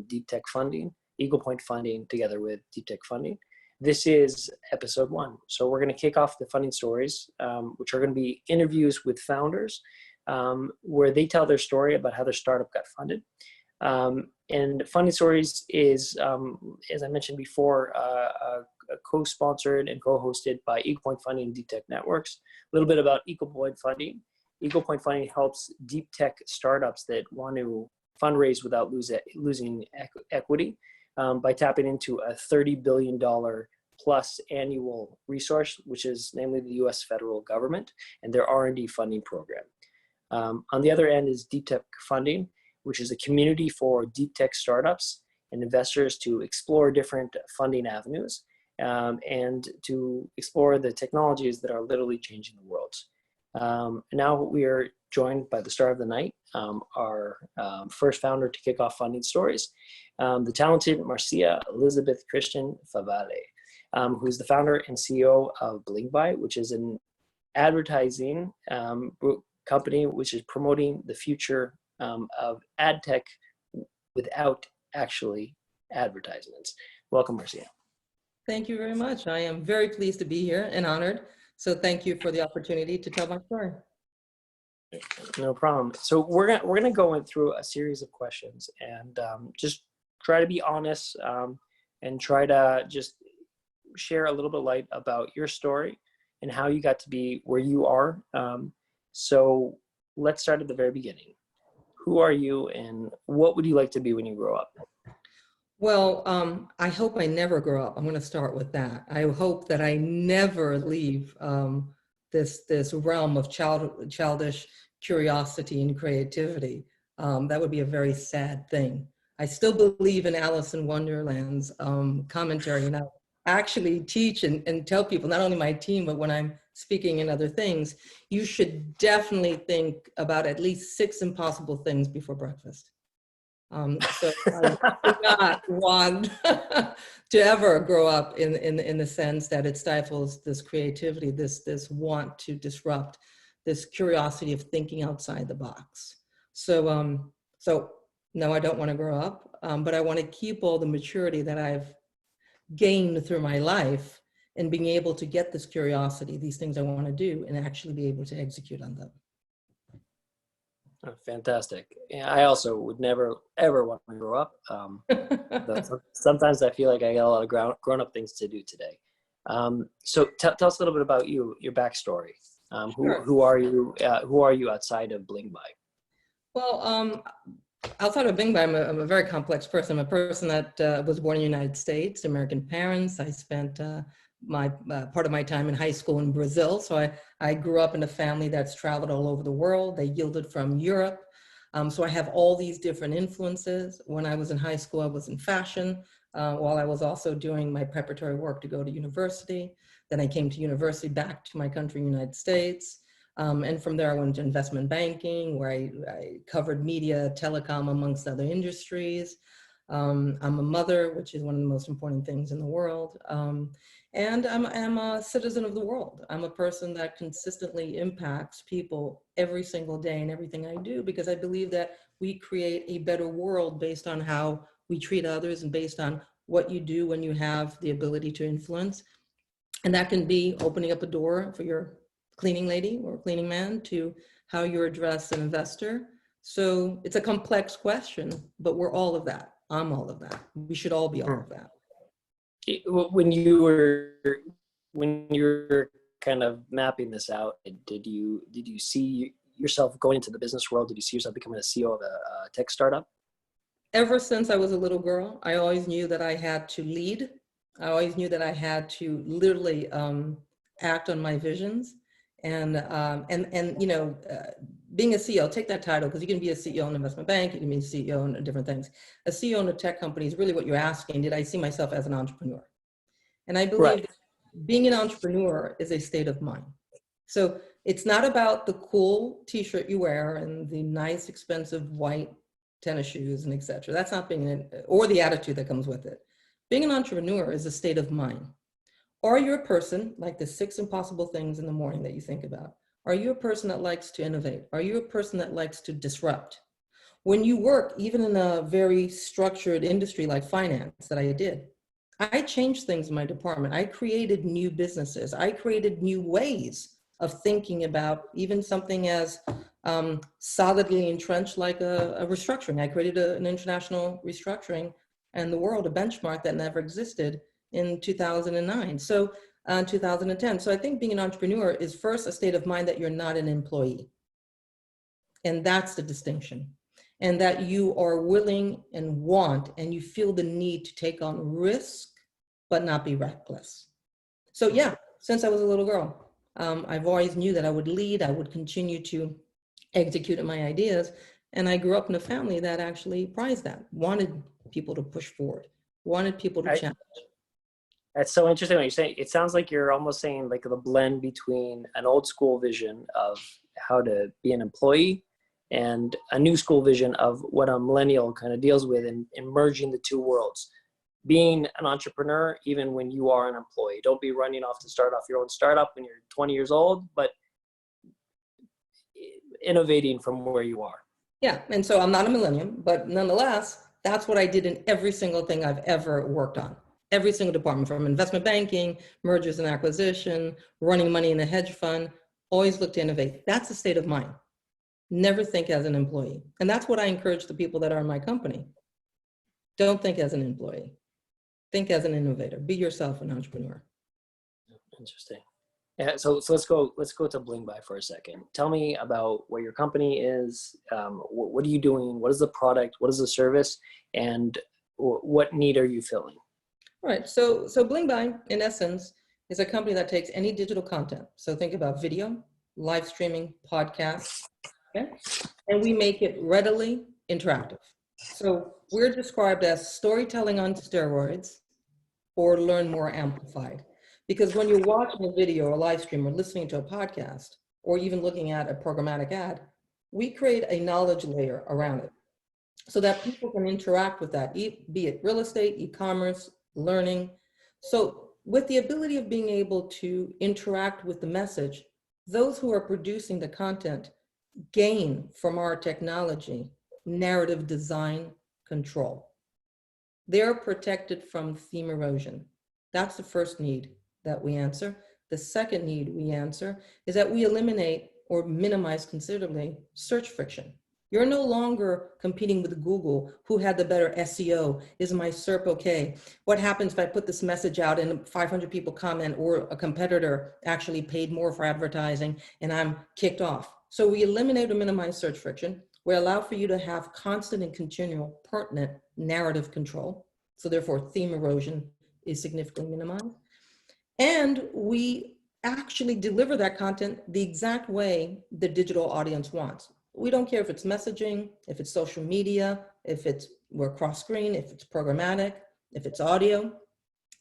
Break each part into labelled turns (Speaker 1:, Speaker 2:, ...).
Speaker 1: deep tech funding, Eagle Point funding together with deep tech funding. This is episode 1. So we're going to kick off the funding stories, which are going to be interviews with founders, where they tell their story about how their startup got funded. And Funding Stories is, as I mentioned before, co-sponsored and co-hosted by Eagle Point Funding and Deep Tech Networks. A little bit about Eagle Point Funding. Eagle Point Funding helps deep tech startups that want to fundraise without losing equity by tapping into a $30 billion plus annual resource, which is namely the US federal government and their R&D funding program. On the other end is Deep Tech Funding, which is a community for deep tech startups and investors to explore different funding avenues and to explore the technologies that are literally changing the world. Now we are joined by the star of the night, our first founder to kick off Funding Stories, the talented Marcia Elizabeth Christian Favale, who's the founder and CEO of Blingby, which is an advertising company which is promoting the future of ad tech without actually advertisements. Welcome, Marcia.
Speaker 2: Thank you very much. I am very pleased to be here and honored. So thank you for the opportunity to tell my story.
Speaker 1: No problem. So we're gonna go through a series of questions and just try to be honest and try to just share a little bit light about your story and how you got to be where you are. So let's start at the very beginning. Who are you and what would you like to be when you grow up?
Speaker 2: Well, I hope I never grow up. I'm going to start with that. I hope that I never leave this realm of childish curiosity and creativity. That would be a very sad thing. I still believe in Alice in Wonderland's commentary, and I actually teach and tell people, not only my team, but when I'm speaking in other things, you should definitely think about at least 6 impossible things before breakfast. So I do not want to ever grow up in the sense that it stifles this creativity, this want to disrupt, this curiosity of thinking outside the box. So no, I don't want to grow up, but I want to keep all the maturity that I've gained through my life and being able to get this curiosity, these things I want to do, and actually be able to execute on them.
Speaker 1: Oh, fantastic. Yeah, I also would never, ever want to grow up. Sometimes I feel like I got a lot of grown-up things to do today. So tell us a little bit about you, your backstory.
Speaker 2: Sure.
Speaker 1: Who are you? Who are you outside of Blingby?
Speaker 2: Well, outside of Blingby, I'm a very complex person. I'm a person that was born in the United States, American parents. I spent part of my time in high school in Brazil. So I grew up in a family that's traveled all over the world. They yielded from Europe. So I have all these different influences. When I was in high school, I was in fashion, while I was also doing my preparatory work to go to university. Then I came to university back to my country, United States. And from there, I went to investment banking, where I covered media, telecom, amongst other industries. I'm a mother, which is one of the most important things in the world. And I'm a citizen of the world. I'm a person that consistently impacts people every single day in everything I do, because I believe that we create a better world based on how we treat others and based on what you do when you have the ability to influence. And that can be opening up a door for your cleaning lady or cleaning man to how you address an investor. So it's a complex question, but we're all of that. I'm all of that. We should all be all of that.
Speaker 1: When you were kind of mapping this out, did you see yourself going into the business world? Did you see yourself becoming a CEO of a tech startup?
Speaker 2: Ever since I was a little girl, I always knew that I had to lead. I always knew that I had to literally act on my visions. And you know, being a CEO, take that title, because you can be a CEO in an investment bank, you can be a CEO in different things. A CEO in a tech company is really what you're asking. Did I see myself as an entrepreneur? And I believe that being an entrepreneur is a state of mind. So it's not about the cool t-shirt you wear and the nice, expensive white tennis shoes and etc. That's not being, or the attitude that comes with it. Being an entrepreneur is a state of mind. Are you a person, like the 6 impossible things in the morning that you think about? Are you a person that likes to innovate? Are you a person that likes to disrupt? When you work, even in a very structured industry like finance that I did, I changed things in my department. I created new businesses. I created new ways of thinking about even something as solidly entrenched like a restructuring. I created an international restructuring and the world, a benchmark that never existed in 2009. So 2010. So I think being an entrepreneur is first a state of mind that you're not an employee. And that's the distinction. And that you are willing and want, and you feel the need to take on risk, but not be reckless. So yeah, since I was a little girl, I've always knew that I would lead, I would continue to execute my ideas. And I grew up in a family that actually prized that, wanted people to push forward, wanted people to challenge.
Speaker 1: That's so interesting what you're saying. It sounds like you're almost saying like the blend between an old school vision of how to be an employee and a new school vision of what a millennial kind of deals with, and merging the two worlds. Being an entrepreneur, even when you are an employee. Don't be running off to start off your own startup when you're 20 years old, but innovating from where you are.
Speaker 2: Yeah, and so I'm not a millennium, but nonetheless, that's what I did in every single thing I've ever worked on. Every single department, from investment banking, mergers and acquisition, running money in a hedge fund, always look to innovate. That's a state of mind. Never think as an employee. And that's what I encourage the people that are in my company. Don't think as an employee. Think as an innovator. Be yourself an entrepreneur.
Speaker 1: Interesting. Yeah, so let's go to Blingby for a second. Tell me about what your company is. What are you doing? What is the product? What is the service? And what need are you filling?
Speaker 2: All right. So Blingby, in essence, is a company that takes any digital content. So think about video, live streaming, podcasts, okay? And we make it readily interactive. So we're described as storytelling on steroids, or learn more amplified. Because when you're watching a video or a live stream or listening to a podcast, or even looking at a programmatic ad, we create a knowledge layer around it so that people can interact with that, be it real estate, e-commerce, learning. So with the ability of being able to interact with the message, those who are producing the content gain from our technology narrative design control. They're protected from theme erosion. That's the first need that we answer. The second need we answer is that we eliminate or minimize considerably search friction. You're no longer competing with Google, who had the better SEO. Is my SERP okay? What happens if I put this message out and 500 people comment, or a competitor actually paid more for advertising and I'm kicked off? So we eliminate or minimize search friction. We allow for you to have constant and continual pertinent narrative control. So therefore theme erosion is significantly minimized. And we actually deliver that content the exact way the digital audience wants. We don't care if it's messaging, if it's social media, if we're cross screen, if it's programmatic, if it's audio.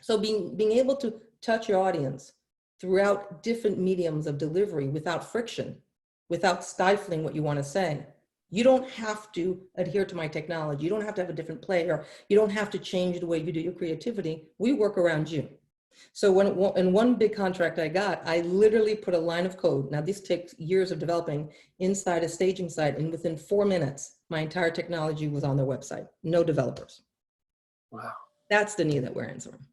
Speaker 2: So being able to touch your audience throughout different mediums of delivery without friction, without stifling what you want to say. You don't have to adhere to my technology. You don't have to have a different player. You don't have to change the way you do your creativity. We work around you. So in one big contract I got, I literally put a line of code. Now this takes years of developing inside a staging site, and within 4 minutes, my entire technology was on their website. No developers.
Speaker 1: Wow.
Speaker 2: That's the need that we're answering.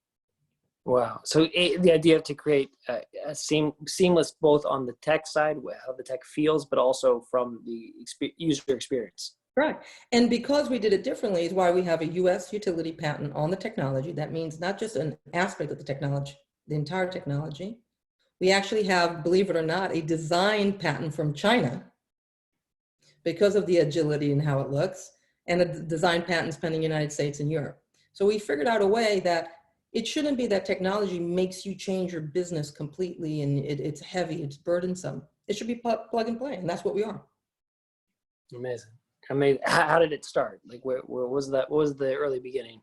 Speaker 1: Wow. So the idea to create a seamless, both on the tech side, how the tech feels, but also from the user experience.
Speaker 2: Right. And because we did it differently is why we have a US utility patent on the technology. That means not just an aspect of the technology, the entire technology. We actually have, believe it or not, a design patent from China because of the agility and how it looks, and a design patent pending in the United States and Europe. So we figured out a way that it shouldn't be that technology makes you change your business completely and it's heavy, it's burdensome. It should be plug and play, and that's what we are.
Speaker 1: Amazing. Amazing. How did it start? Like, where was that? What was the early beginning?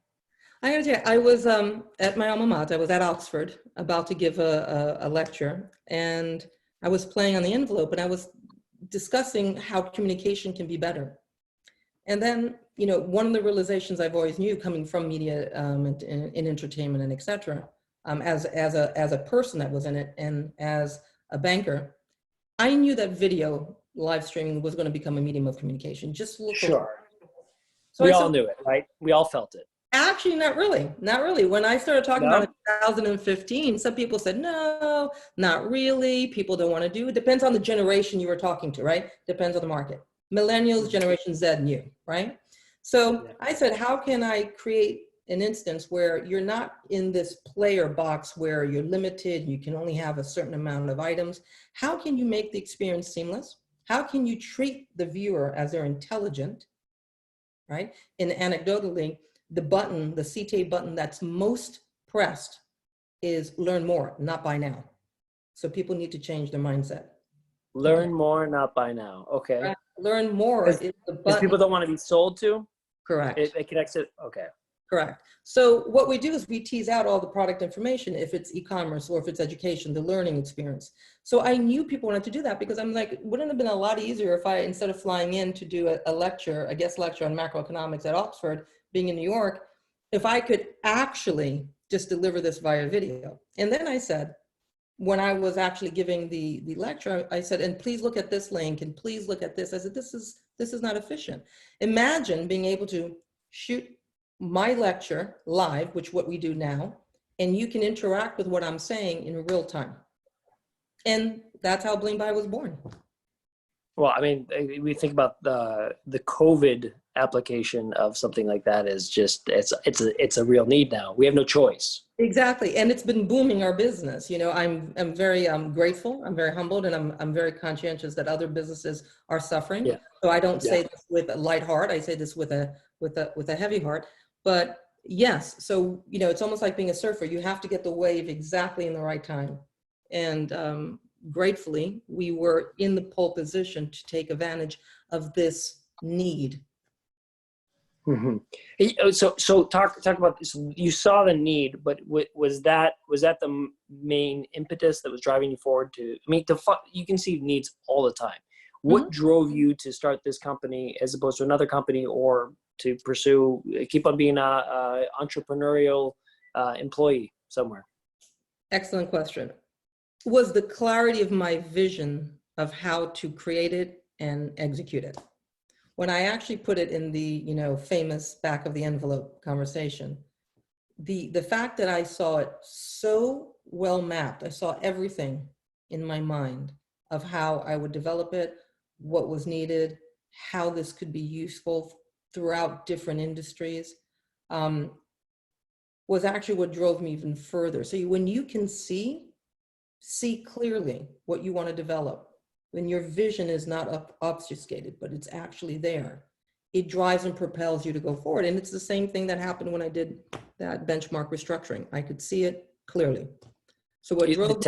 Speaker 2: I gotta tell you, I was at my alma mater. I was at Oxford, about to give a lecture, and I was playing on the envelope, and I was discussing how communication can be better. And then, you know, one of the realizations I've always knew, coming from media in entertainment and et cetera, as a person that was in it and as a banker, I knew that video live streaming was going to become a medium of communication. Just look
Speaker 1: Sure.
Speaker 2: So
Speaker 1: We
Speaker 2: I said,
Speaker 1: all knew it, right? We all felt it.
Speaker 2: actually, not really. Not really. When I started talking about
Speaker 1: No?
Speaker 2: it in 2015, some people said, no, not really. People don't want to do it. Depends on the generation you were talking to, right? Depends on the market. Millennials, Generation Z knew, right? So
Speaker 1: Yeah.
Speaker 2: I said, how can I create an instance where you're not in this player box where you're limited, you can only have a certain amount of items? How can you make the experience seamless? How can you treat the viewer as they're intelligent, right? And anecdotally, the button, the CTA button that's most pressed is learn more, not buy now. So people need to change their mindset. Okay.
Speaker 1: Learn more, not by now. Okay.
Speaker 2: Right. Learn more is the
Speaker 1: Because
Speaker 2: button.
Speaker 1: people don't want to be sold to.
Speaker 2: Correct.
Speaker 1: It connects it. Okay.
Speaker 2: Correct. So what we do is we tease out all the product information, if it's e-commerce or if it's education, the learning experience. So I knew people wanted to do that because I'm like, wouldn't it have been a lot easier if I, instead of flying in to do a lecture, a guest lecture on macroeconomics at Oxford, being in New York, if I could actually just deliver this via video. And then I said, when I was actually giving the lecture, I said, and please look at this link and please look at this. I said, this is not efficient. Imagine being able to shoot my lecture live, which what we do now, and you can interact with what I'm saying in real time. And that's how Blingby was born.
Speaker 1: Well, I mean, we think about the COVID application of something like that is just it's a real need now. We have no choice.
Speaker 2: Exactly, and it's been booming our business. You know, I'm very grateful. I'm very humbled, and I'm very conscientious that other businesses are suffering.
Speaker 1: Yeah.
Speaker 2: So I don't
Speaker 1: Yeah.
Speaker 2: say this with a light heart. I say this with a heavy heart. But yes, so you know, it's almost like being a surfer. You have to get the wave exactly in the right time. And gratefully, we were in the pole position to take advantage of this need.
Speaker 1: Mm-hmm. So talk about this. You saw the need, but was that the main impetus that was driving you forward to? I mean, you can see needs all the time. What drove you to start this company as opposed to another company, or to keep on being a entrepreneurial employee somewhere?
Speaker 2: Excellent question. Was the clarity of my vision of how to create it and execute it. When I actually put it in the, you know, famous back of the envelope conversation, the fact that I saw it so well mapped, I saw everything in my mind of how I would develop it, what was needed, how this could be useful throughout different industries, was actually what drove me even further. So when you can see clearly what you want to develop, when your vision is not obfuscated, but it's actually there, it drives and propels you to go forward. And it's the same thing that happened when I did that benchmark restructuring. I could see it clearly. So what drove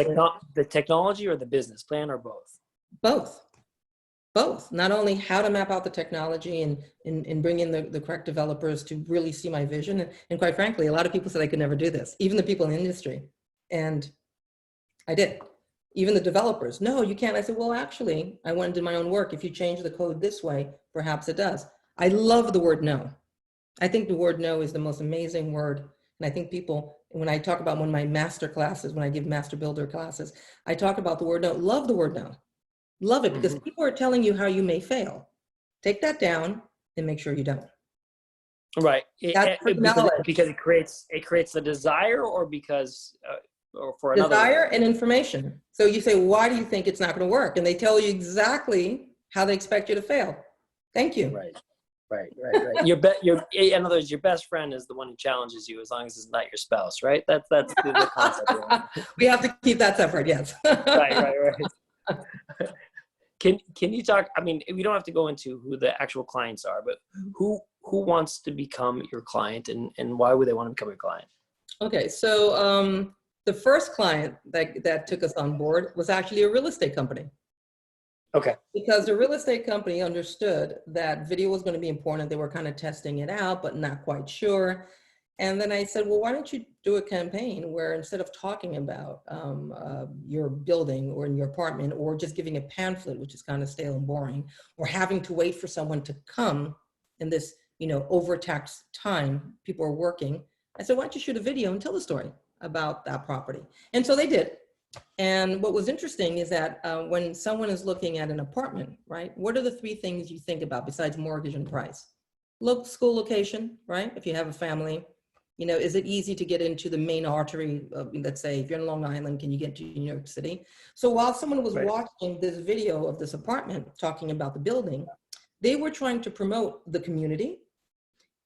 Speaker 1: the technology or the business plan, or both?
Speaker 2: Both. Not only how to map out the technology and bring in the correct developers to really see my vision. And quite frankly, a lot of people said I could never do this, even the people in the industry. And I did. Even the developers, no, you can't. I said, well, actually, I went and did my own work. If you change the code this way, perhaps it does. I love the word no. I think the word no is the most amazing word. And I think people, when I talk about one of my master classes, when I give master builder classes, I talk about the word no. Love the word no. Love it, because people are telling you how you may fail. Take that down and make sure you don't.
Speaker 1: Right. Because it creates the desire, or because or for another
Speaker 2: desire
Speaker 1: reason?
Speaker 2: And information. So you say, why do you think it's not going to work? And they tell you exactly how they expect you to fail. Thank you.
Speaker 1: Right. In other words, your best friend is the one who challenges you, as long as it's not your spouse, right? That's the concept.
Speaker 2: We have to keep that separate. Yes.
Speaker 1: Right. Can you talk? I mean, we don't have to go into who the actual clients are, but who wants to become your client, and why would they want to become your client?
Speaker 2: Okay, so the first client that took us on board was actually a real estate company.
Speaker 1: Okay.
Speaker 2: Because the real estate company understood that video was going to be important. They were kind of testing it out, but not quite sure. And then I said, well, why don't you do a campaign where instead of talking about your building or in your apartment, or just giving a pamphlet, which is kind of stale and boring, or having to wait for someone to come in this, you know, overtaxed time, people are working. I said, why don't you shoot a video and tell the story about that property? And so they did. And what was interesting is that when someone is looking at an apartment, right, what are the three things you think about besides mortgage and price? School location, right? If you have a family, is it easy to get into the main artery of, let's say, if you're in Long Island, can you get to New York City? So while someone was
Speaker 1: Right.
Speaker 2: watching this video of this apartment talking about the building, they were trying to promote the community.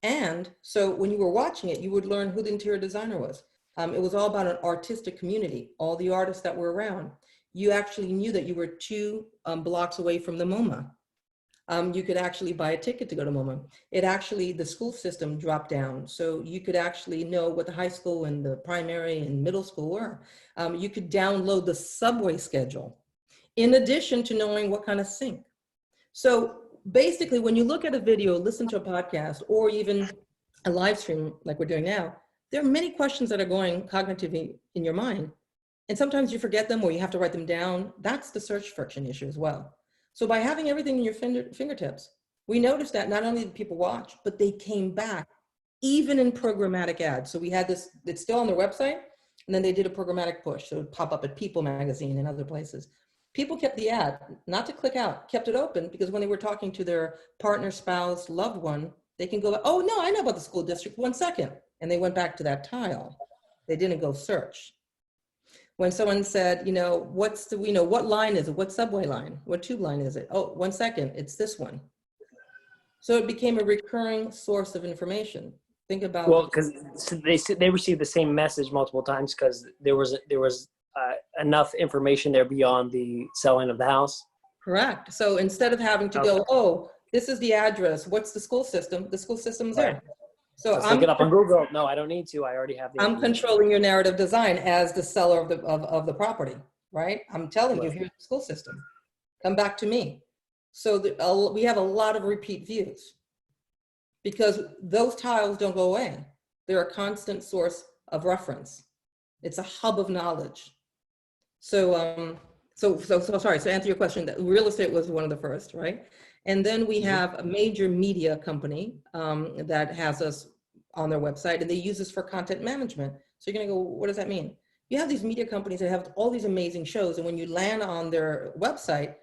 Speaker 2: And so when you were watching it, you would learn who the interior designer was. It was all about an artistic community, all the artists that were around. You actually knew that you were 2 blocks away from the MoMA. You could actually buy a ticket to go to MoMA. The school system dropped down. So you could actually know what the high school and the primary and middle school were. You could download the subway schedule, in addition to knowing what kind of sink. So basically, when you look at a video, listen to a podcast, or even a live stream like we're doing now, there are many questions that are going cognitively in your mind. And sometimes you forget them or you have to write them down. That's the search friction issue as well. So by having everything in your fingertips, we noticed that not only did people watch, but they came back, even in programmatic ads. So we had this, it's still on their website, and then they did a programmatic push. So it would pop up at People magazine and other places. People kept the ad, not to click out, kept it open, because when they were talking to their partner, spouse, loved one, they can go, oh no, I know about the school district, 1 second. And they went back to that tile. They didn't go search. When someone said, what line is it? What subway line? What tube line is it? Oh, 1 second, it's this one. So it became a recurring source of information. Think about—
Speaker 1: Well, because they received the same message multiple times because there was enough information there beyond the selling of the house.
Speaker 2: Correct. So instead of having to go, oh, this is the address, what's the school system? The school system's there. So
Speaker 1: let's look it up on Google. No, I don't need to. I already have the
Speaker 2: I'm controlling your narrative design as the seller of the property, right? I'm telling you, here's the school system. Come back to me. So we have a lot of repeat views because those tiles don't go away. They're a constant source of reference. It's a hub of knowledge. So, sorry, to answer your question, that real estate was one of the first, right? And then we have a major media company that has us on their website, and they use this for content management. So you're gonna go, what does that mean? You have these media companies that have all these amazing shows, and when you land on their website,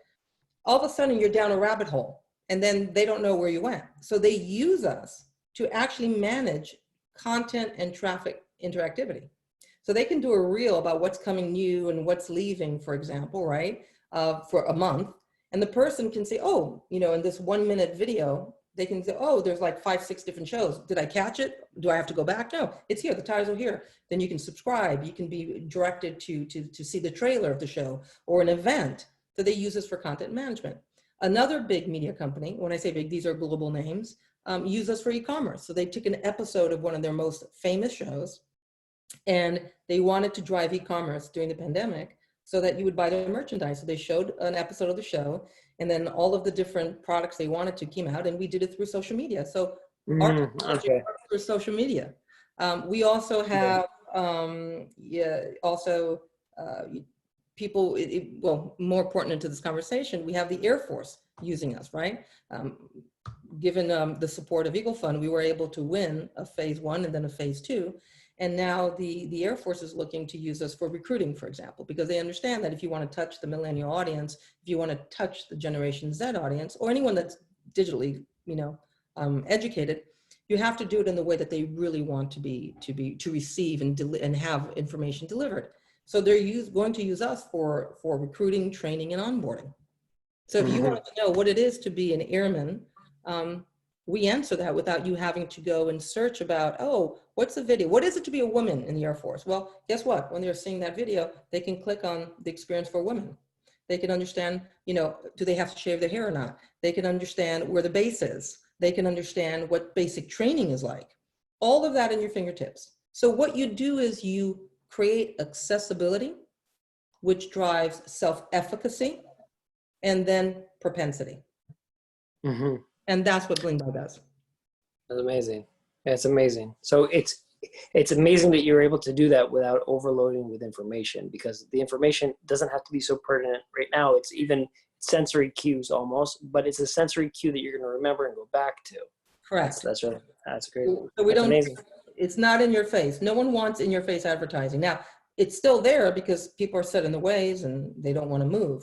Speaker 2: all of a sudden you're down a rabbit hole, and then they don't know where you went. So they use us to actually manage content and traffic interactivity. So they can do a reel about what's coming new and what's leaving, for example, right, for a month. And the person can say, oh, in this 1 minute video, they can say, oh, there's like 5, 6 different shows. Did I catch it? Do I have to go back? No, it's here. The titles are here. Then you can subscribe. You can be directed to see the trailer of the show or an event. So they use this for content management. Another big media company, when I say big, these are global names, use us for e-commerce. So they took an episode of one of their most famous shows, and they wanted to drive e-commerce during the pandemic so that you would buy their merchandise. So they showed an episode of the show, and then all of the different products they wanted to came out, and we did it through social media. So our technology works through social media. We also have people, well, more important to this conversation, we have the Air Force using us, right? Given the support of Eagle Fund, we were able to win a phase 1 and then a phase 2. And now the Air Force is looking to use us for recruiting, for example, because they understand that if you want to touch the millennial audience, if you want to touch the Generation Z audience, or anyone that's digitally, educated, you have to do it in the way that they really want to receive and have information delivered. So they're going to use us for recruiting, training, and onboarding. So if you want to know what it is to be an airman, we answer that without you having to go and search about, oh, what's the video? What is it to be a woman in the Air Force? Well, guess what? When they're seeing that video, they can click on the experience for women. They can understand, do they have to shave their hair or not? They can understand where the base is. They can understand what basic training is like. All of that in your fingertips. So what you do is you create accessibility, which drives self-efficacy, and then propensity. And that's what Blingby does.
Speaker 1: That's amazing. That's amazing. So it's amazing that you're able to do that without overloading with information, because the information doesn't have to be so pertinent right now. It's even sensory cues almost, but it's a sensory cue that you're going to remember and go back to.
Speaker 2: Correct.
Speaker 1: That's great.
Speaker 2: So that's amazing. It's not in your face. No one wants in your face advertising. Now, it's still there because people are set in the ways and they don't want to move.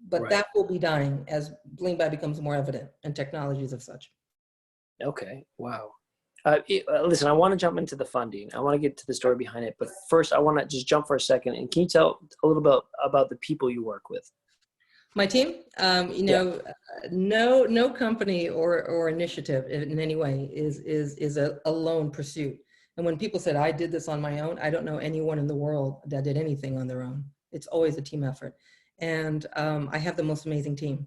Speaker 2: But that will be dying as Blingby becomes more evident and technologies of such.
Speaker 1: Okay. Wow. Listen, I want to jump into the funding. I want to get to the story behind it, but first I want to just jump for a second. And can you tell a little bit about the people you work with?
Speaker 2: My team,
Speaker 1: Yeah.
Speaker 2: no company or initiative in any way is a lone pursuit. And when people said I did this on my own, I don't know anyone in the world that did anything on their own. It's always a team effort. And I have the most amazing team.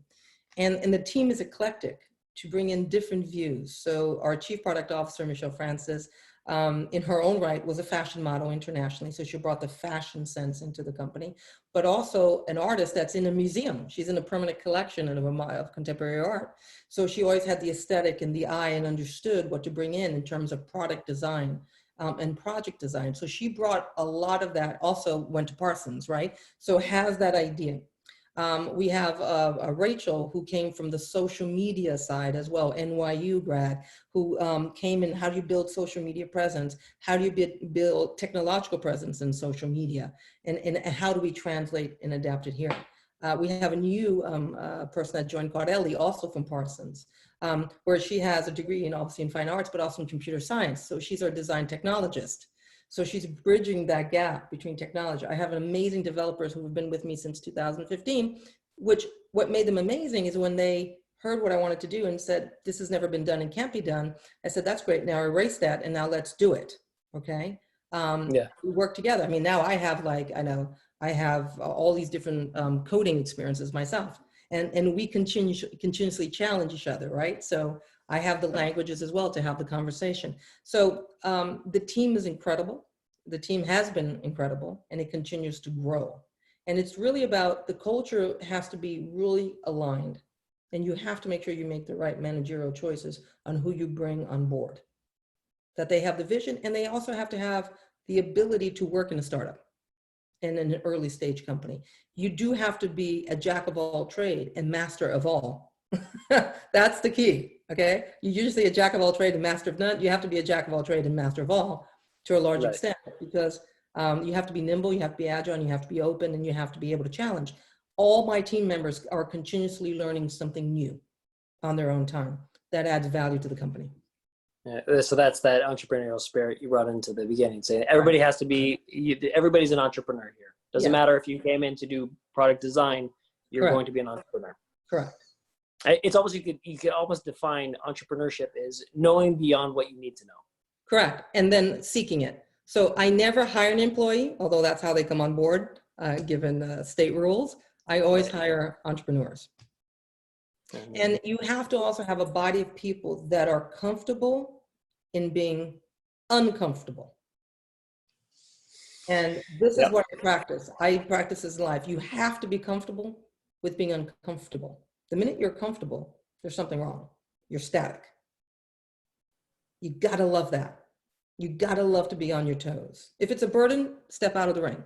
Speaker 2: And the team is eclectic to bring in different views. So our chief product officer, Michelle Francis, in her own right, was a fashion model internationally. So she brought the fashion sense into the company, but also an artist that's in a museum. She's in a permanent collection of contemporary art. So she always had the aesthetic and the eye and understood what to bring in terms of product design and project design. So she brought a lot of that, also went to Parsons, right? So has that idea. We have Rachel, who came from the social media side as well, NYU grad, who came in, how do you build social media presence? How do you build technological presence in social media? And how do we translate and adapt it here? We have a new person that joined, Ellie, also from Parsons, where she has a degree obviously in fine arts, but also in computer science. So she's our design technologist. So she's bridging that gap between technology. I have amazing developers who have been with me since 2015, which what made them amazing is when they heard what I wanted to do and said, this has never been done and can't be done. I said, that's great. Now erase that. And now let's do it. Okay.
Speaker 1: Yeah.
Speaker 2: We work together. I mean, now I have I have all these different coding experiences myself, and we continuously challenge each other. Right. So I have the languages as well to have the conversation. So the team is incredible. The team has been incredible, and it continues to grow. And it's really about the culture has to be really aligned, and you have to make sure you make the right managerial choices on who you bring on board, that they have the vision, and they also have to have the ability to work in a startup and in an early stage company. You do have to be a jack of all trade and master of all. That's the key, okay? You're usually a jack of all trade and master of none. You have to be a jack of all trade and master of all to a large extent, because you have to be nimble, you have to be agile, and you have to be open, and you have to be able to challenge. All my team members are continuously learning something new on their own time that adds value to the company.
Speaker 1: Yeah, so that's that entrepreneurial spirit you brought into the beginning, saying everybody has to be, everybody's an entrepreneur here. Doesn't matter if you came in to do product design, you're going to be an entrepreneur.
Speaker 2: Correct.
Speaker 1: It's almost, you could almost define entrepreneurship as knowing beyond what you need to know.
Speaker 2: Correct. And then seeking it. So I never hire an employee, although that's how they come on board, given state rules. I always hire entrepreneurs. And you have to also have a body of people that are comfortable in being uncomfortable. And this is what I practice. I practice this in life. You have to be comfortable with being uncomfortable. The minute you're comfortable, there's something wrong. You're static. You gotta love that. You gotta love to be on your toes. If it's a burden, step out of the ring.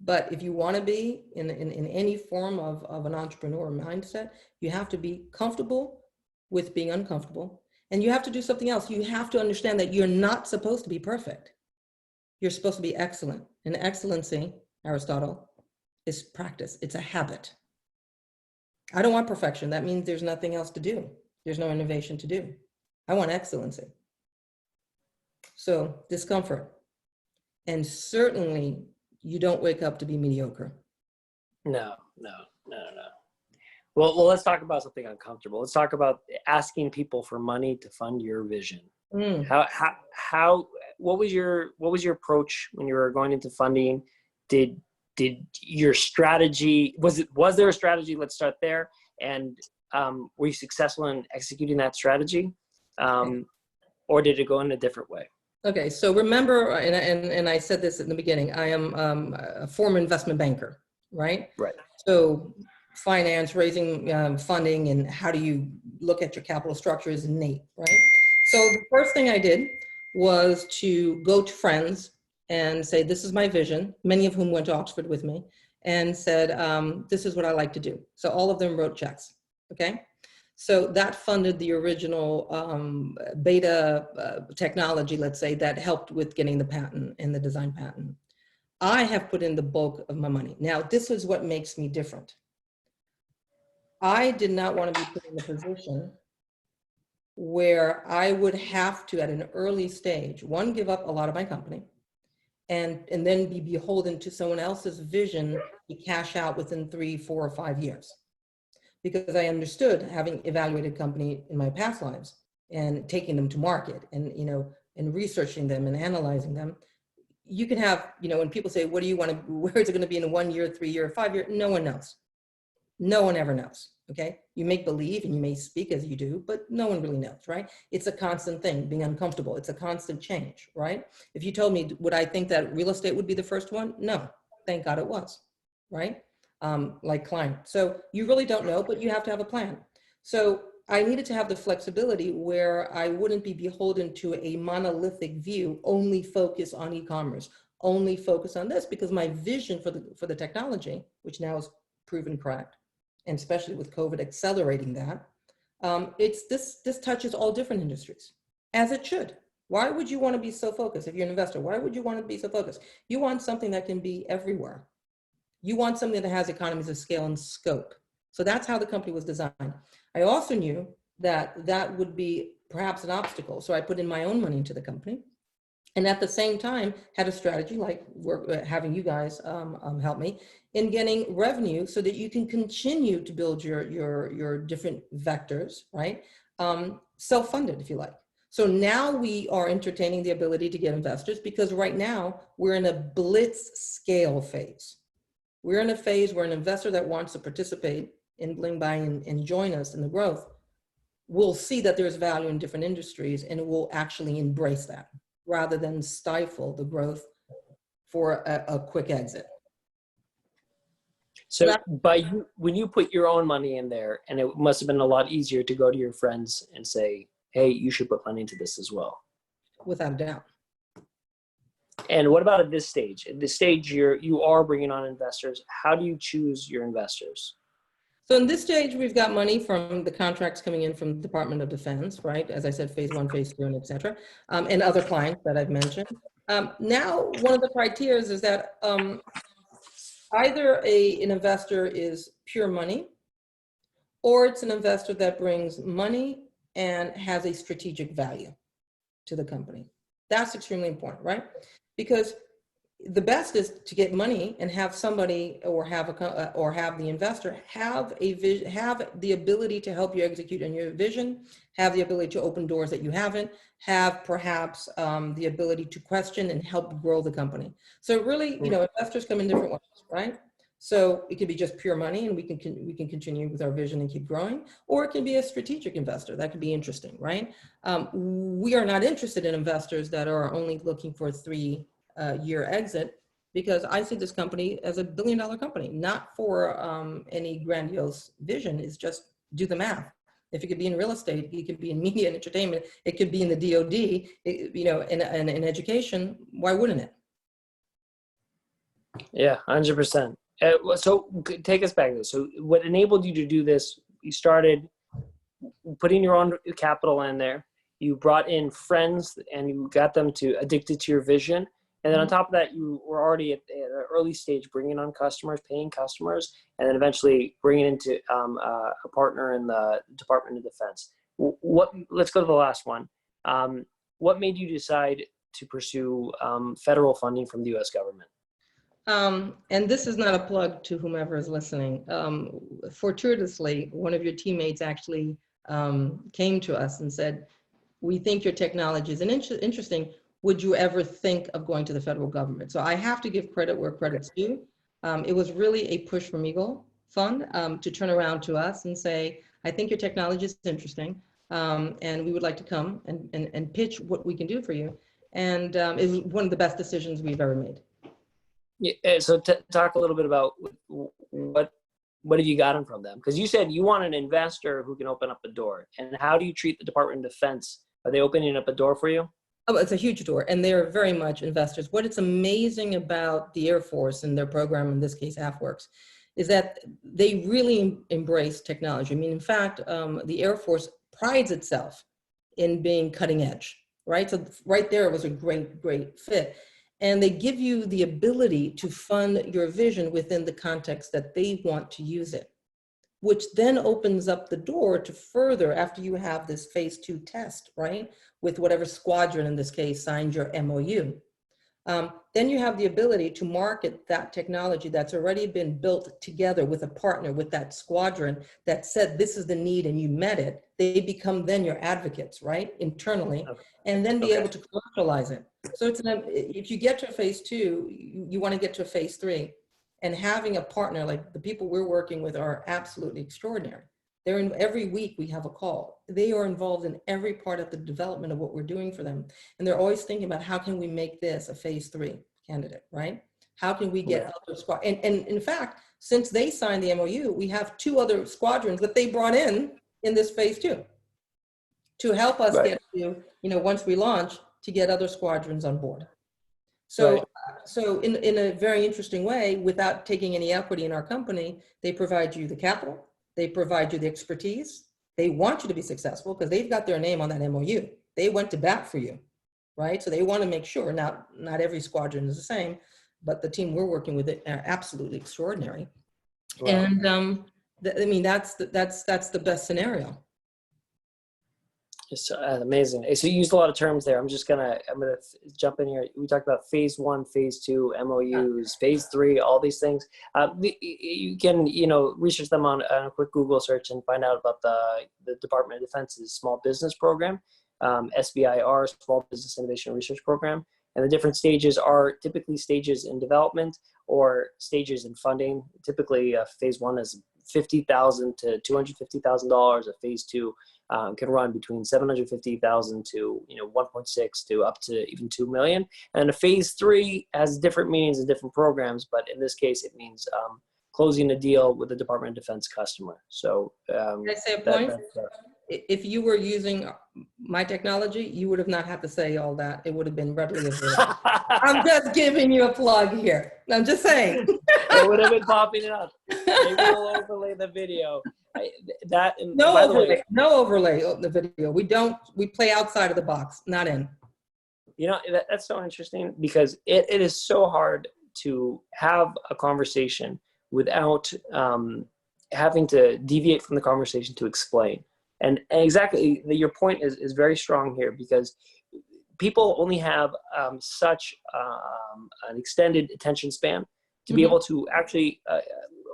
Speaker 2: But if you wanna be in any form of an entrepreneur mindset, you have to be comfortable with being uncomfortable. And you have to do something else. You have to understand that you're not supposed to be perfect. You're supposed to be excellent. And excellency, Aristotle, is practice. It's a habit. I don't want perfection. That means there's nothing else to do. There's no innovation to do. I want excellency. So discomfort. And certainly you don't wake up to be mediocre.
Speaker 1: No. Well, let's talk about something uncomfortable. Let's talk about asking people for money to fund your vision. What was your approach when you were going into funding? Did your strategy, was there a strategy? Let's start there. And were you successful in executing that strategy? Or did it go in a different way?
Speaker 2: Okay, so remember, and I said this in the beginning, I am a former investment banker, right?
Speaker 1: Right.
Speaker 2: So finance, raising funding, and how do you look at your capital structure is innate, right? So the first thing I did was to go to friends and say, this is my vision, many of whom went to Oxford with me, and said, this is what I like to do. So all of them wrote checks, okay? So that funded the original beta technology, let's say, that helped with getting the patent and the design patent. I have put in the bulk of my money. Now, this is what makes me different. I did not want to be put in a position where I would have to, at an early stage, one, give up a lot of my company, and then be beholden to someone else's vision to cash out within 3, 4, or 5 years. Because I understood, having evaluated company in my past lives and taking them to market and, and researching them and analyzing them, you can have, when people say, what do you want to, where is it going to be in 1 year, 3 year, 5 year? No one knows. No one ever knows. Okay. You make believe and you may speak as you do, but no one really knows, right? It's a constant thing, being uncomfortable. It's a constant change, right? If you told me, would I think that real estate would be the first one? No, thank God it was, right? Like client. So you really don't know, but you have to have a plan. So I needed to have the flexibility where I wouldn't be beholden to a monolithic view, only focus on e-commerce, only focus on this, because my vision for the technology, which now is proven correct, and especially with COVID accelerating that, this touches all different industries, as it should. Why would you want to be so focused? If you're an investor, why would you want to be so focused? You want something that can be everywhere. You want something that has economies of scale and scope. So that's how the company was designed. I also knew that that would be perhaps an obstacle. So I put in my own money into the company. And at the same time, had a strategy like we're having you guys help me in getting revenue so that you can continue to build your different vectors, right? Self-funded, if you like. So now we are entertaining the ability to get investors, because right now we're in a blitz scale phase. We're in a phase where an investor that wants to participate in Blingby and join us in the growth will see that there's value in different industries and will actually embrace that, rather than stifle the growth for a quick exit.
Speaker 1: So when you put your own money in there, and it must have been a lot easier to go to your friends and say, hey, you should put money into this as well.
Speaker 2: Without a doubt.
Speaker 1: And what about at this stage? At this stage, you are bringing on investors. How do you choose your investors?
Speaker 2: So in this stage, we've got money from the contracts coming in from the Department of Defense, right? As I said, phase 1, phase 2, and et cetera, and other clients that I've mentioned. Now, one of the criteria is that either an investor is pure money, or it's an investor that brings money and has a strategic value to the company. That's extremely important, right? Because the best is to get money and have somebody or have the investor have a vision, have the ability to help you execute on your vision, have the ability to open doors that you haven't, have perhaps the ability to question and help grow the company. So really, investors come in different ways, right? So it could be just pure money and we can continue with our vision and keep growing, or it can be a strategic investor. That could be interesting, right? We are not interested in investors that are only looking for a 3-year exit, because I see this company as a $1 billion company, not for any grandiose vision. It's just do the math. If it could be in real estate, it could be in media and entertainment, it could be in the DoD, in education. Why wouldn't it?
Speaker 1: Yeah, 100%. So take us back to this. So what enabled you to do this? You started putting your own capital in there. You brought in friends and you got them addicted to your vision. And then on top of that, you were already at an early stage, bringing on customers, paying customers, and then eventually bringing into a partner in the Department of Defense. Let's go to the last one. What made you decide to pursue federal funding from the U.S. government?
Speaker 2: And this is not a plug to whomever is listening. Fortuitously, one of your teammates actually came to us and said, we think your technology is interesting. Would you ever think of going to the federal government? So I have to give credit where credit's due. It was really a push from Eagle Fund to turn around to us and say, I think your technology is interesting, and we would like to come and pitch what we can do for you. And it was one of the best decisions we've ever made.
Speaker 1: Yeah, so talk a little bit about what have you gotten from them? Because you said you want an investor who can open up a door. And how do you treat the Department of Defense? Are they opening up a door for you?
Speaker 2: Oh, it's a huge door, and they're very much investors. What is amazing about the Air Force and their program, in this case, AFworks, is that they really embrace technology. I mean, in fact, the Air Force prides itself in being cutting edge, right? So right there, it was a great fit. And they give you the ability to fund your vision within the context that they want to use it. which then opens up the door to further, after you have this phase 2 test, right? With whatever squadron in this case signed your MOU. Then you have the ability to market that technology that's already been built together with a partner, with that squadron that said, this is the need and you met it. They become then your advocates, right? Internally,
Speaker 1: Okay.
Speaker 2: and then be able to commercialize it. So it's if you get to a phase 2, you want to get to a phase 3. And having a partner, like the people we're working with are absolutely extraordinary. They're in every week we have a call. They are involved in every part of the development of what we're doing for them. And they're always thinking about how can we make this a phase 3 candidate, right? How can we get other squad? And in fact, since they signed the MOU, we have 2 other squadrons that they brought in this phase 2 to help us get to, once we launch, to get other squadrons on board. So, so in a very interesting way, without taking any equity in our company, they provide you the capital, they provide you the expertise, they want you to be successful because they've got their name on that MOU. They went to bat for you, right? So they want to make sure, not every squadron is the same, but the team we're working with are absolutely extraordinary. Wow. And I mean, that's the best scenario.
Speaker 1: It's amazing. So you used a lot of terms there. I'm gonna jump in here. We talked about phase 1, phase 2, MOUs, phase 3, all these things. You can, research them on a quick Google search and find out about the Department of Defense's small business program, SBIR, Small Business Innovation Research Program. And the different stages are typically stages in development or stages in funding. Typically, phase 1 is $50,000 to $250,000. A phase 2 can run between $750,000 to 1.6 to up to even 2 million. And a phase 3 has different meanings in different programs, but in this case, it means closing a deal with the Department of Defense customer. So
Speaker 2: can I say a point? If you were using my technology, you would have not had to say all that. It would have been readily available. I'm just giving you a plug here. I'm just saying.
Speaker 1: It would have been popping it up. Maybe we'll overlay the video.
Speaker 2: No overlay of the video. We play outside of the box, not in.
Speaker 1: That's so interesting because it is so hard to have a conversation without having to deviate from the conversation to explain. And exactly, your point is very strong here because people only have such an extended attention span to be able to actually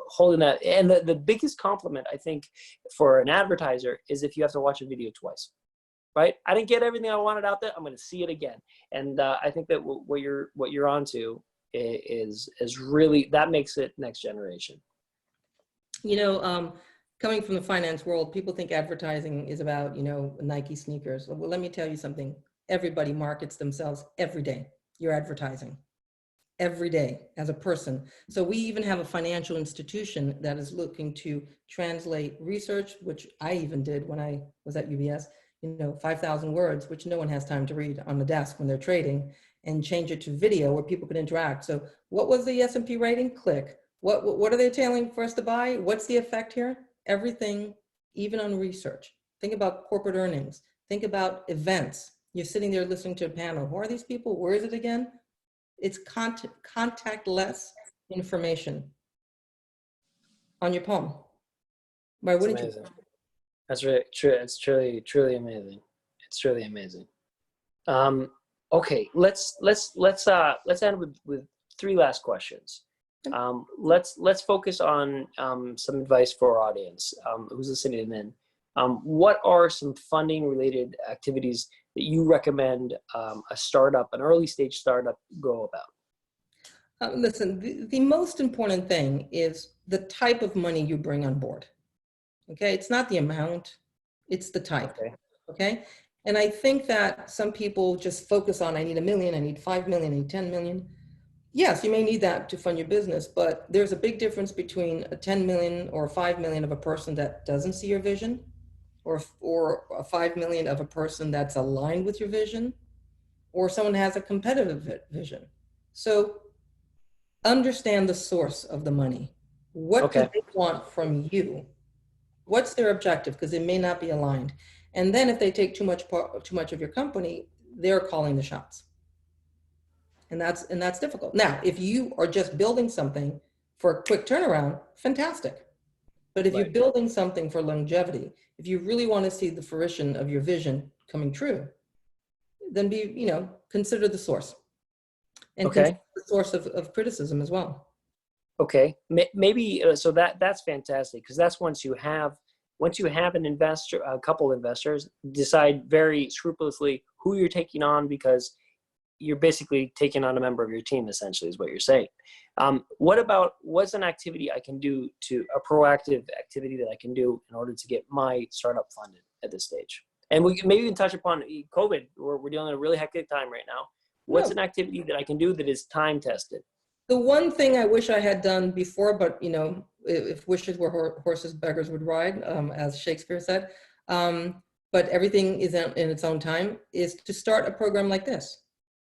Speaker 1: hold in that. And the biggest compliment, I think, for an advertiser is if you have to watch a video twice, right? I didn't get everything I wanted out there. I'm going to see it again. And I think that what you're onto is really, that makes it next generation.
Speaker 2: Coming from the finance world, people think advertising is about, Nike sneakers. Well, let me tell you something. Everybody markets themselves every day. You're advertising every day as a person. So we even have a financial institution that is looking to translate research, which I even did when I was at UBS, 5,000 words, which no one has time to read on the desk when they're trading, and change it to video where people could interact. So what was the S&P rating? Click. What are they telling for us to buy? What's the effect here? Everything, even on research. Think about corporate earnings. Think about events. You're sitting there listening to a panel. Who are these people? Where is it again? It's contactless information on your phone. Why wouldn't you?
Speaker 1: That's really true. It's truly amazing. It's truly amazing. Okay, let's end with 3 last questions. Let's focus on some advice for our audience who's listening in. What are some funding related activities that you recommend an early stage startup go about?
Speaker 2: Listen, the most important thing is the type of money you bring on board. Okay, it's not the amount, it's the type. Okay, and I think that some people just focus on, I need $1 million, I need 5 million, I need 10 million. Yes, you may need that to fund your business, but there's a big difference between a 10 million or 5 million of a person that doesn't see your vision, or a 5 million of a person that's aligned with your vision, or someone has a competitive vision. So understand the source of the money. What do they want from you? What's their objective? Because it may not be aligned. And then if they take too much of your company, they're calling the shots. And that's difficult. Now, if you are just building something for a quick turnaround, fantastic. But if you're
Speaker 1: Right.
Speaker 2: building something for longevity, if you really want to see the fruition of your vision coming true, then consider the source, and consider
Speaker 1: Okay.
Speaker 2: the source of criticism as well.
Speaker 1: Okay. Maybe so that's fantastic, because that's once you have an investor, a couple investors, decide very scrupulously who you're taking on, because you're basically taking on a member of your team, essentially, is what you're saying. What's an activity I can do, a proactive activity that I can do in order to get my startup funded at this stage? And we can maybe even touch upon COVID. We're dealing with a really hectic time right now. What's
Speaker 2: No.
Speaker 1: an activity that I can do that is time tested?
Speaker 2: The one thing I wish I had done before, but if wishes were horses, beggars would ride, as Shakespeare said. But everything is in its own time, is to start a program like this.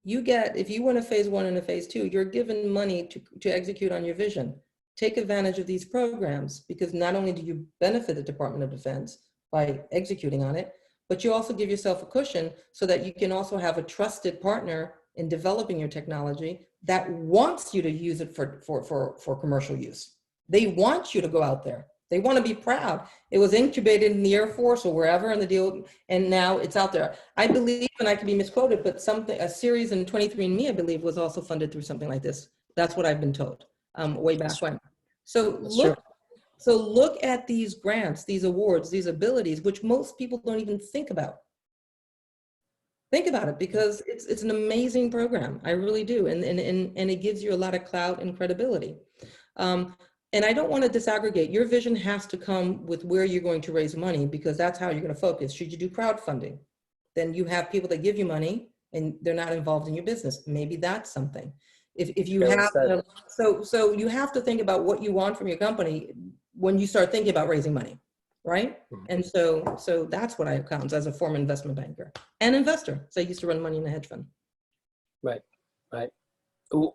Speaker 2: If you want a phase 1 and a phase 2, you're given money to execute on your vision. Take advantage of these programs, because not only do you benefit the Department of Defense by executing on it, but you also give yourself a cushion so that you can also have a trusted partner in developing your technology that wants you to use it for commercial use. They want you to go out there. They want to be proud. It was incubated in the Air Force or wherever in the deal, and now it's out there. I believe, and I could be misquoted, but a series in 23andMe, I believe, was also funded through something like this. That's what I've been told, way back when. So
Speaker 1: That's true.
Speaker 2: look at these grants, these awards, these abilities, which most people don't even think about. Think about it, because it's an amazing program. I really do. And it gives you a lot of clout and credibility. And I don't want to disaggregate. Your vision has to come with where you're going to raise money, because that's how you're going to focus. Should you do crowdfunding? Then you have people that give you money and they're not involved in your business. Maybe that's something. If you have, so you have to think about what you want from your company when you start thinking about raising money. Right? And so that's what I count as a former investment banker and investor. So I used to run money in a hedge fund.
Speaker 1: Right.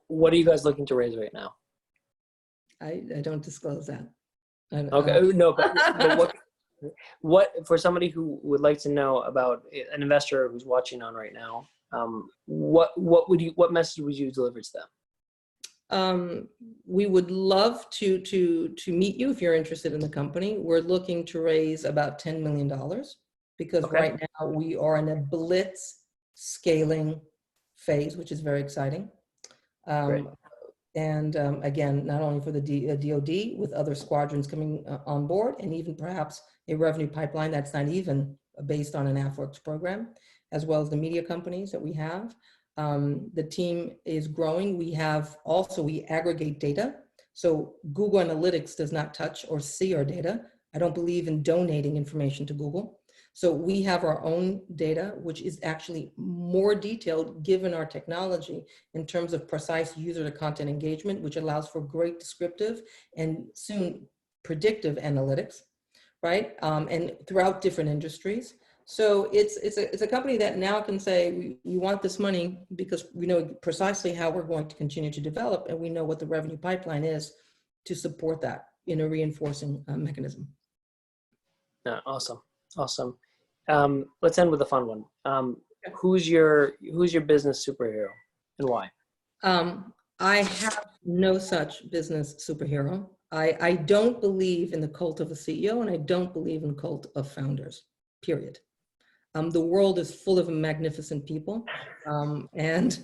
Speaker 1: What are you guys looking to raise right now?
Speaker 2: I don't disclose that.
Speaker 1: Okay. No, but what for somebody who would like to know about an investor who's watching on right now, what message would you deliver to them?
Speaker 2: We would love to meet you if you're interested in the company. We're looking to raise about $10 million, because right now we are in a blitz scaling phase, which is very exciting. And again, not only for the DoD, with other squadrons coming on board, and even perhaps a revenue pipeline that's not even based on an AFworks program, as well as the media companies that we have. The team is growing. We aggregate data. So Google Analytics does not touch or see our data. I don't believe in donating information to Google. So we have our own data, which is actually more detailed given our technology in terms of precise user to content engagement, which allows for great descriptive and soon predictive analytics, right? And throughout different industries. So it's a company that now can say, we want this money because we know precisely how we're going to continue to develop, and we know what the revenue pipeline is to support that in a reinforcing mechanism.
Speaker 1: Awesome. Let's end with a fun one. Who's your business superhero and why?
Speaker 2: I have no such business superhero. I don't believe in the cult of a CEO, and I don't believe in the cult of founders, period. The world is full of magnificent people, and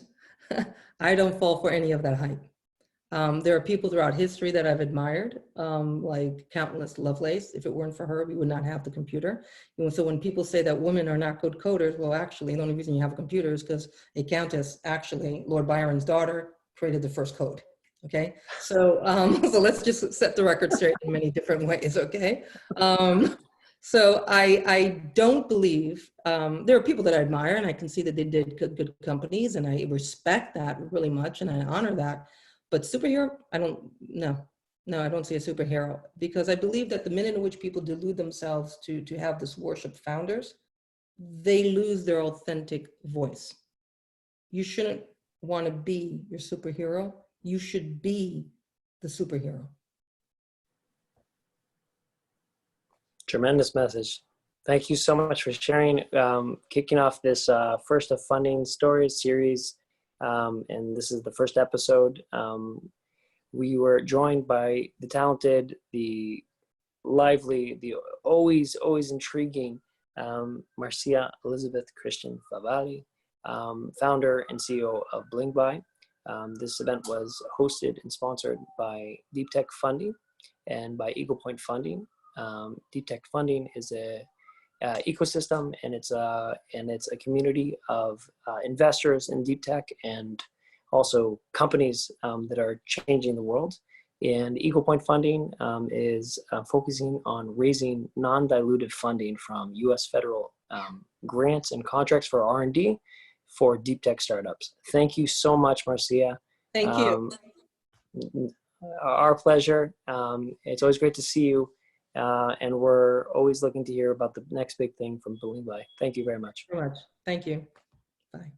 Speaker 2: I don't fall for any of that hype. There are people throughout history that I've admired, like Countess Lovelace. If it weren't for her, we would not have the computer. So when people say that women are not good coders, well, actually, the only reason you have a computer is because a countess, actually, Lord Byron's daughter, created the first code. Okay, so so let's just set the record straight in many different ways. Okay. So I don't believe, there are people that I admire, and I can see that they did good companies, and I respect that really much, and I honor that. But superhero, I don't see a superhero, because I believe that the minute in which people delude themselves to have this worship founders, they lose their authentic voice. You shouldn't want to be your superhero. You should be the superhero.
Speaker 1: Tremendous message. Thank you so much for sharing, kicking off this First of Funding Stories series. And this is the first episode. We were joined by the talented, the lively, the always intriguing Marcia Elizabeth Christian Favalli, founder and CEO of Blingby. This event was hosted and sponsored by Deep Tech Funding and by Eagle Point Funding. Deep Tech Funding is a ecosystem, and it's a community of investors in deep tech and also companies that are changing the world. And Eagle Point Funding is focusing on raising non-dilutive funding from U.S. federal grants and contracts for R&D for deep tech startups. Thank you so much, Marcia.
Speaker 2: Thank you.
Speaker 1: Our pleasure. It's always great to see you. And we're always looking to hear about the next big thing from Blingby. Thank you very much.
Speaker 2: Very much. Thank you. Bye.